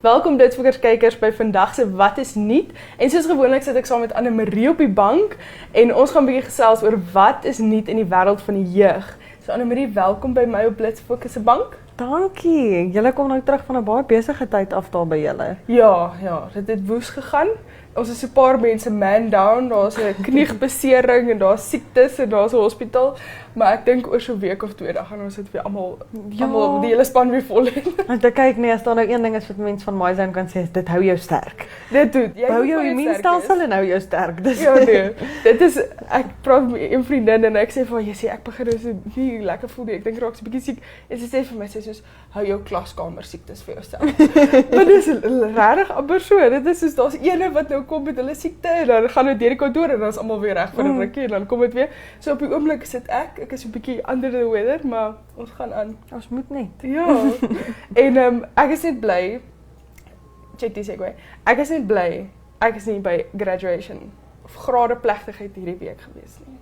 Welkom Duitsburgers by vandag se Wat is Nuut. En soos gewoonlik sit ek saam met Anne-Marie op die bank en ons gaan 'n bietjie gesels oor wat is nuut in die wêreld van die jeug. So Anne-Marie, welkom by my op Blitz Fokus se bank. Dankie. Julle kom nou terug van 'n baie besige tyd af daar by julle. Ja, dit het woes gegaan. Ons is 'n paar mense man down, daar's 'n kniebesering en daar's siektes en daar's 'n hospitaal, maar ek dink oor so 'n week of 2 dan gaan ons dit weer almal die hele span weer vol hê. Want ek kyk nee, as daar nou een ding is wat mense van my zijn kan sê, is dit hou jou sterk. Dit doen. Jy hou jou immuunstelsel en hou jou sterk. Dis ja nee. Dit is ek praat met 'n vriendin en ek sê vir haar, jy sê ek begin nou so nie lekker voel nie. Ek dink raak so 'n bietjie siek. En sy sê vir my soos hou jou klaskamer siektes vir jouself. Maar dis regtig amper so. Dit is soos daar's ene wat nou kom met hulle siekte en dan gaan dit deur die kantoor en dan is almal weer reg vir 'n rukkie en dan kom dit weer. So op die oomblik sit ek is 'n bietjie under the weather, maar ons gaan aan. Ons moet net. Ja. En ek is net bly. Check die segue. Ek is net bly. Ek is nie by graduation of grade plegtigheid hierdie week gewees nie.